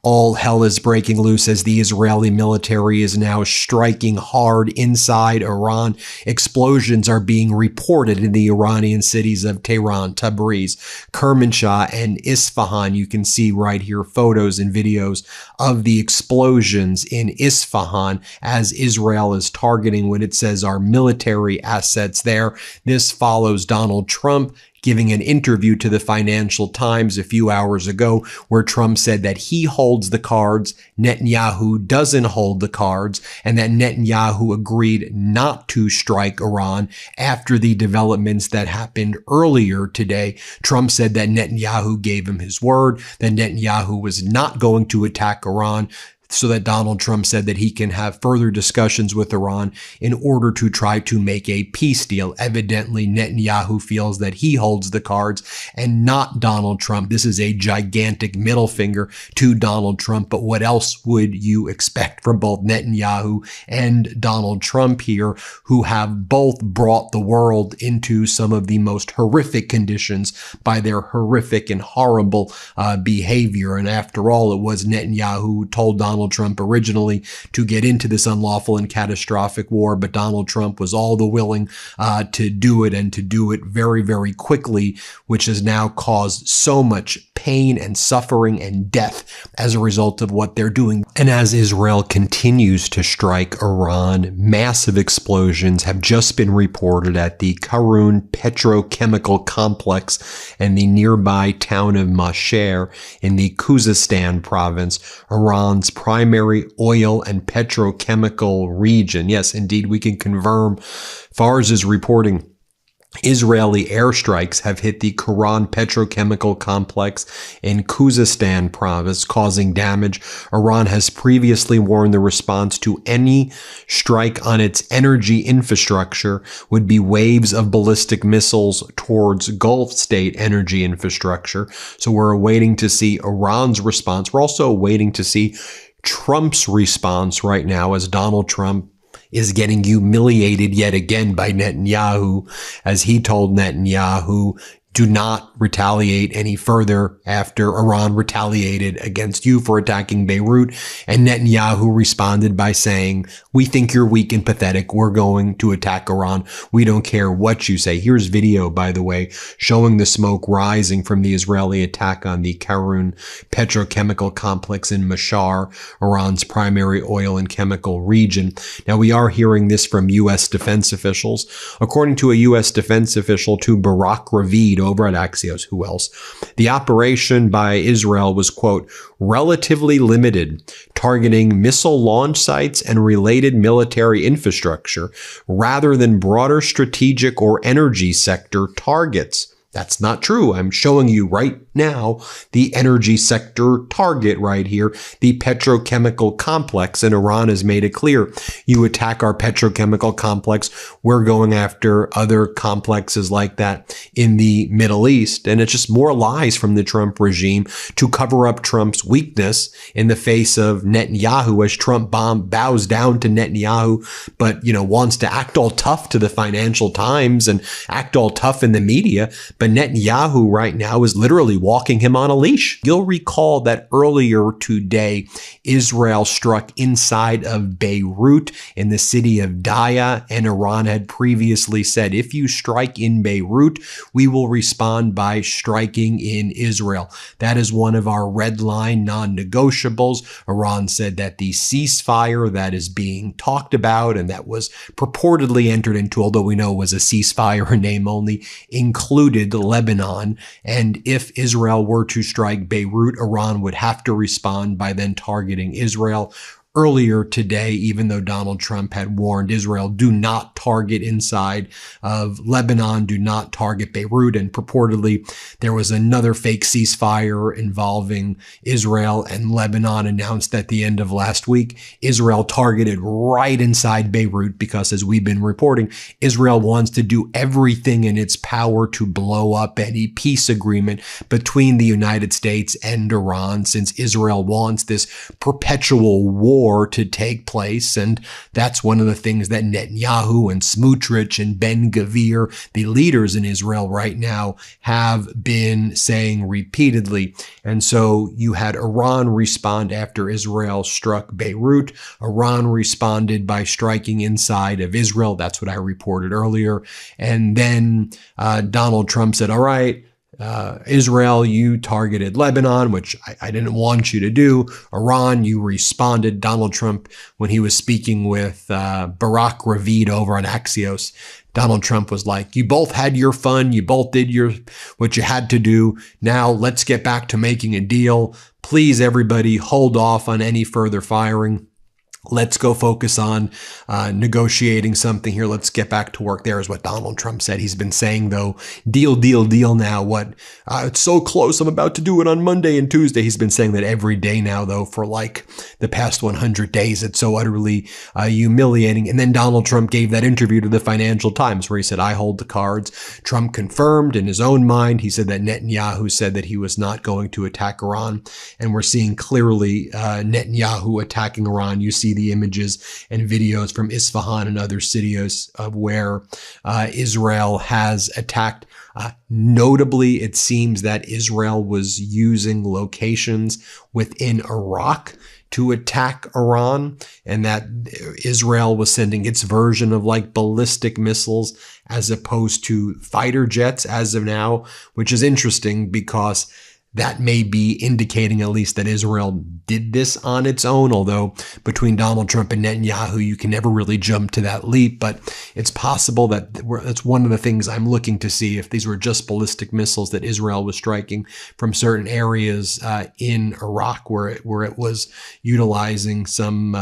All hell is breaking loose as the Israeli military is now striking hard inside Iran. Explosions are being reported in the Iranian cities of Tehran, Tabriz, Kermanshah, and Isfahan. You can see right here photos and videos of the explosions in Isfahan as Israel is targeting what it says are military assets there. This follows Donald Trump giving an interview to the Financial Times a few hours ago where Trump said that he holds the cards, Netanyahu doesn't hold the cards, and that Netanyahu agreed not to strike Iran after the developments that happened earlier today. Trump said that Netanyahu gave him his word, that Netanyahu was not going to attack Iran, so that Donald Trump said that he can have further discussions with Iran in order to try to make a peace deal. Evidently, Netanyahu feels that he holds the cards and not Donald Trump. This is a gigantic middle finger to Donald Trump, but what else would you expect from both Netanyahu and Donald Trump here, who have both brought the world into some of the most horrific conditions by their horrific and horrible behavior. And after all, it was Netanyahu who told Donald Trump originally to get into this unlawful and catastrophic war, but Donald Trump was all the willing to do it, and to do it very, very quickly, which has now caused so much pain and suffering and death as a result of what they're doing. And as Israel continues to strike Iran, massive explosions have just been reported at the Karun petrochemical complex and the nearby town of Masher in the Khuzestan province, Iran's primary oil and petrochemical region. Yes, indeed, we can confirm. Fars is reporting Israeli airstrikes have hit the Karun petrochemical complex in Khuzestan province, causing damage. Iran has previously warned the response to any strike on its energy infrastructure would be waves of ballistic missiles towards Gulf state energy infrastructure. So we're waiting to see Iran's response. We're also waiting to see Trump's response right now, as Donald Trump is getting humiliated yet again by Netanyahu, as he told Netanyahu, do not retaliate any further after Iran retaliated against you for attacking Beirut. And Netanyahu responded by saying, we think you're weak and pathetic. We're going to attack Iran. We don't care what you say. Here's video, by the way, showing the smoke rising from the Israeli attack on the Karun petrochemical complex in Mashar, Iran's primary oil and chemical region. Now, we are hearing this from U.S. defense officials. According to a U.S. defense official, to Barak Ravid over at Axios, who else? The operation by Israel was, quote, relatively limited, targeting missile launch sites and related military infrastructure rather than broader strategic or energy sector targets. That's not true. I'm showing you right now the energy sector target right here, the petrochemical complex, and Iran has made it clear. You attack our petrochemical complex, we're going after other complexes like that in the Middle East. And it's just more lies from the Trump regime to cover up Trump's weakness in the face of Netanyahu, as Trump bows down to Netanyahu, but, wants to act all tough to the Financial Times and act all tough in the media. But Netanyahu right now is literally walking him on a leash. You'll recall that earlier today, Israel struck inside of Beirut in the city of Daya, and Iran had previously said, if you strike in Beirut, we will respond by striking in Israel. That is one of our red line non-negotiables. Iran said that the ceasefire that is being talked about and that was purportedly entered into, although we know it was a ceasefire in name only, included Lebanon. And if Israel were to strike Beirut, Iran would have to respond by then targeting Israel. Earlier today, even though Donald Trump had warned Israel, do not target inside of Lebanon, do not target Beirut, and purportedly there was another fake ceasefire involving Israel and Lebanon announced at the end of last week. Israel targeted right inside Beirut because, as we've been reporting, Israel wants to do everything in its power to blow up any peace agreement between the United States and Iran, since Israel wants this perpetual war war to take place. And that's one of the things that Netanyahu and Smotrich and Ben Gvir, the leaders in Israel right now, have been saying repeatedly. And so you had Iran respond after Israel struck Beirut. Iran responded by striking inside of Israel. That's what I reported earlier. And then Donald Trump said, all right, Israel, you targeted Lebanon, which I didn't want you to do. Iran, you responded. Donald Trump, when he was speaking with Barack Ravid over on Axios, Donald Trump was like, you both had your fun. You both did what you had to do. Now let's get back to making a deal. Please, everybody, hold off on any further firing. Let's go focus on negotiating something here. Let's get back to work. There is what Donald Trump said. He's been saying, though, deal, deal, deal now. It's so close. I'm about to do it on Monday and Tuesday. He's been saying that every day now, though, for like the past 100 days. It's so utterly humiliating. And then Donald Trump gave that interview to the Financial Times where he said, I hold the cards. Trump confirmed in his own mind. He said that Netanyahu said that he was not going to attack Iran. And we're seeing clearly Netanyahu attacking Iran. You see the images and videos from Isfahan and other cities of where Israel has attacked. Notably, it seems that Israel was using locations within Iraq to attack Iran, and that Israel was sending its version of like ballistic missiles as opposed to fighter jets as of now, which is interesting because that may be indicating at least that Israel did this on its own, although between Donald Trump and Netanyahu, you can never really jump to that leap. But it's possible that that's one of the things I'm looking to see, if these were just ballistic missiles that Israel was striking from certain areas in Iraq where it was utilizing some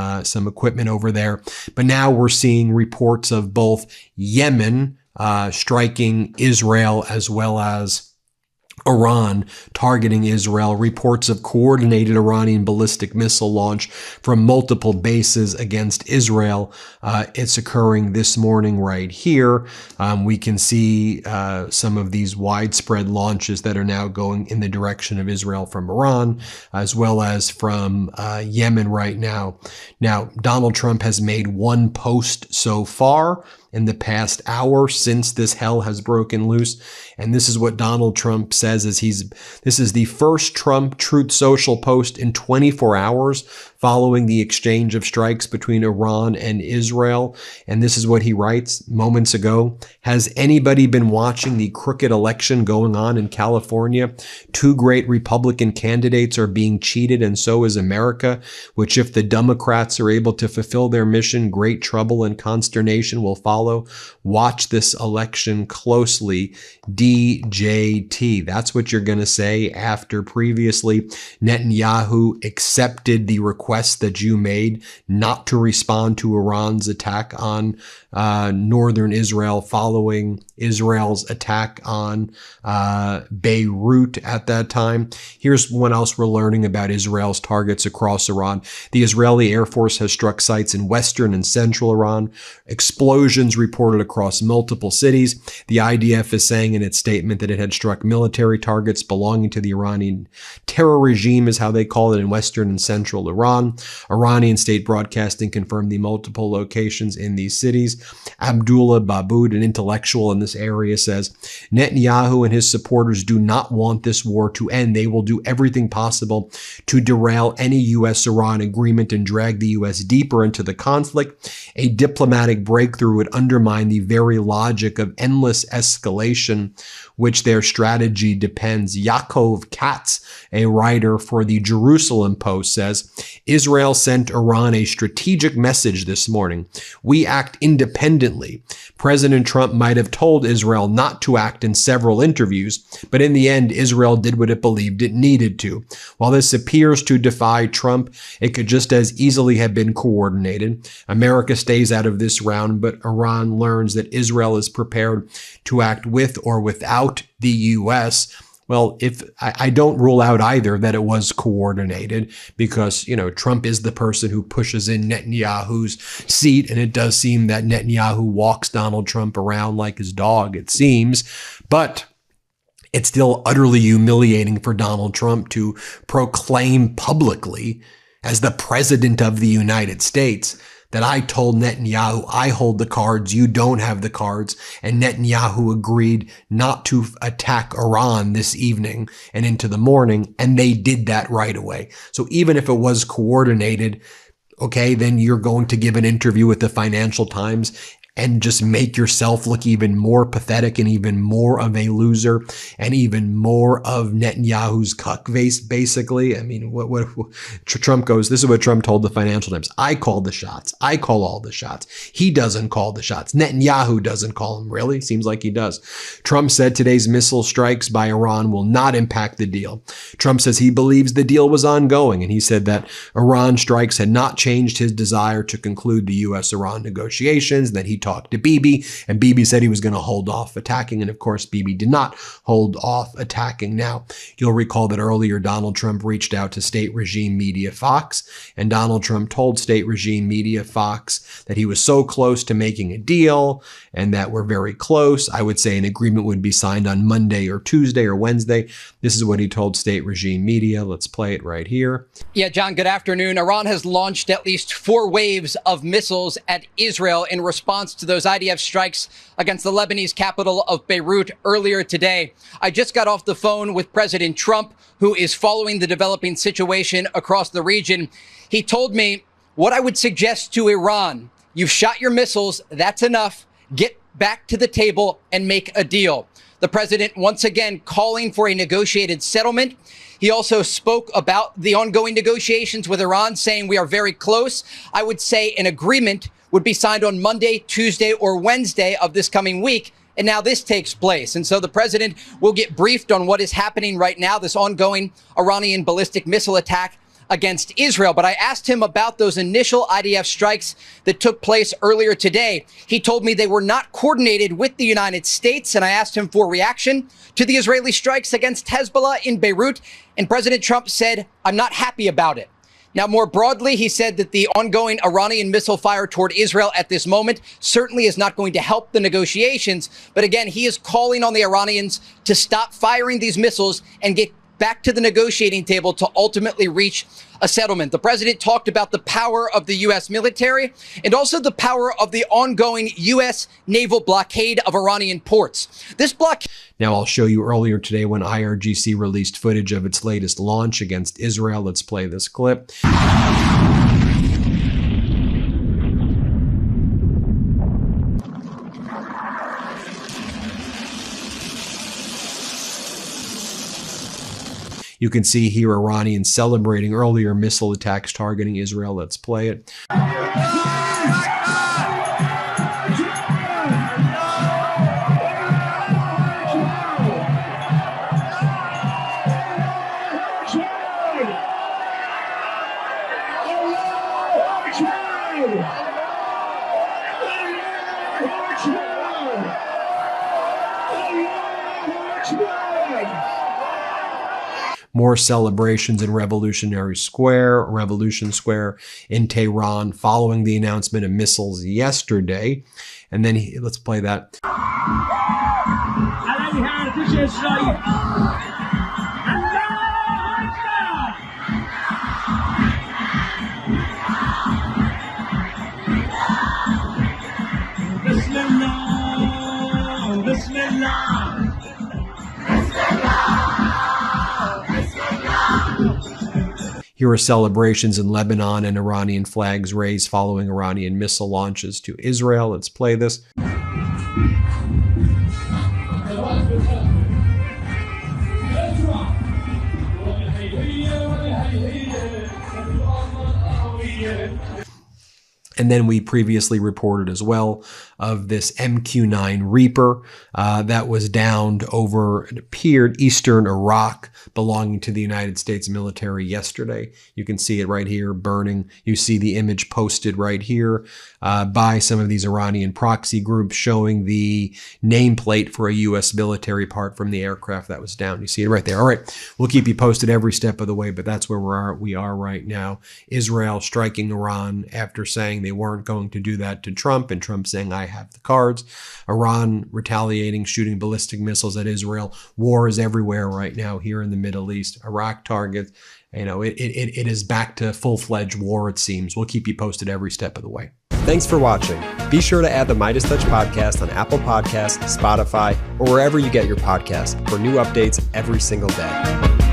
equipment over there. But now we're seeing reports of both Yemen striking Israel as well as Iran targeting Israel, reports of coordinated Iranian ballistic missile launch from multiple bases against Israel. It's occurring this morning right here. We can see some of these widespread launches that are now going in the direction of Israel from Iran, as well as from Yemen right now. Now, Donald Trump has made one post so far in the past hour since this hell has broken loose. And this is what Donald Trump says as this is the first Trump Truth Social post in 24 hours following the exchange of strikes between Iran and Israel. And this is what he writes moments ago. Has anybody been watching the crooked election going on in California? Two great Republican candidates are being cheated, and so is America, which if the Democrats are able to fulfill their mission, great trouble and consternation will follow. Watch this election closely. DJT. That's what you're going to say after previously Netanyahu accepted the request that you made not to respond to Iran's attack on northern Israel following Israel's attack on Beirut at that time. Here's what else we're learning about Israel's targets across Iran. The Israeli Air Force has struck sites in western and central Iran. Explosions reported across multiple cities. The IDF is saying in its statement that it had struck military targets belonging to the Iranian terror regime, is how they call it, in western and central Iran. Iranian state broadcasting confirmed the multiple locations in these cities. Abdullah Baboud, an intellectual in this area, says, Netanyahu and his supporters do not want this war to end. They will do everything possible to derail any U.S.-Iran agreement and drag the U.S. deeper into the conflict. A diplomatic breakthrough would undermine the very logic of endless escalation, which their strategy depends. Yaakov Katz, a writer for the Jerusalem Post, says, Israel sent Iran a strategic message this morning. We act independently. President Trump might have told Israel not to act in several interviews, but in the end, Israel did what it believed it needed to. While this appears to defy Trump, it could just as easily have been coordinated. America stays out of this round, but Iran learns that Israel is prepared to act with or without the U.S. Well, if I don't rule out either that it was coordinated, because, Trump is the person who pushes in Netanyahu's seat. And it does seem that Netanyahu walks Donald Trump around like his dog, it seems. But it's still utterly humiliating for Donald Trump to proclaim publicly as the president of the United States, that I told Netanyahu, I hold the cards, you don't have the cards, and Netanyahu agreed not to attack Iran this evening and into the morning, and they did that right away. So even if it was coordinated, okay, then you're going to give an interview with the Financial Times and just make yourself look even more pathetic and even more of a loser and even more of Netanyahu's cuck face, basically. I mean, what Trump goes, this is what Trump told the Financial Times. I call the shots. I call all the shots. He doesn't call the shots. Netanyahu doesn't call them, really. Seems like he does. Trump said today's missile strikes by Iran will not impact the deal. Trump says he believes the deal was ongoing, and he said that Iran strikes had not changed his desire to conclude the U.S.-Iran negotiations, and that he talked to Bibi, and Bibi said he was going to hold off attacking, and of course Bibi did not hold off attacking. Now, you'll recall that earlier Donald Trump reached out to state regime media Fox, and Donald Trump told state regime media Fox that he was so close to making a deal and that we're very close. I would say an agreement would be signed on Monday or Tuesday or Wednesday. This is what he told state regime media. Let's play it right here. Yeah, John, good afternoon. Iran has launched at least 4 waves of missiles at Israel in response to those IDF strikes against the Lebanese capital of Beirut earlier today. I just got off the phone with President Trump, who is following the developing situation across the region. He told me what I would suggest to Iran: you've shot your missiles, that's enough. Get back to the table and make a deal. The president once again calling for a negotiated settlement. He also spoke about the ongoing negotiations with Iran, saying we are very close. I would say an agreement would be signed on Monday, Tuesday, or Wednesday of this coming week. And now this takes place. And so the president will get briefed on what is happening right now, this ongoing Iranian ballistic missile attack against Israel. But I asked him about those initial IDF strikes that took place earlier today. He told me they were not coordinated with the United States, and I asked him for reaction to the Israeli strikes against Hezbollah in Beirut, and President Trump said, I'm not happy about it. Now, more broadly, he said that the ongoing Iranian missile fire toward Israel at this moment certainly is not going to help the negotiations. But again, he is calling on the Iranians to stop firing these missiles and get back to the negotiating table to ultimately reach a settlement. The president talked about the power of the U.S. military and also the power of the ongoing U.S. naval blockade of Iranian ports. This blockade. Now, I'll show you earlier today when IRGC released footage of its latest launch against Israel. Let's play this clip. You can see here Iranians celebrating earlier missile attacks targeting Israel. Let's play it. More celebrations in Revolution Square in Tehran following the announcement of missiles yesterday. And then let's play that. Here are celebrations in Lebanon and Iranian flags raised following Iranian missile launches to Israel. Let's play this. And then we previously reported as well of this MQ-9 Reaper that was downed over, it appeared, eastern Iraq, belonging to the United States military yesterday. You can see it right here burning. You see the image posted right here by some of these Iranian proxy groups showing the nameplate for a U.S. military part from the aircraft that was down. You see it right there. All right, we'll keep you posted every step of the way, but that's where we are right now. Israel striking Iran after saying they weren't going to do that to Trump, and Trump saying, I have the cards. Iran retaliating, shooting ballistic missiles at Israel. War is everywhere right now here in the Middle East. Iraq targets it is back to full-fledged war, it seems. We'll keep you posted every step of the way. Thanks for watching. Be sure to add the MeidasTouch podcast on Apple Podcasts, Spotify, or wherever you get your podcasts for new updates every single day.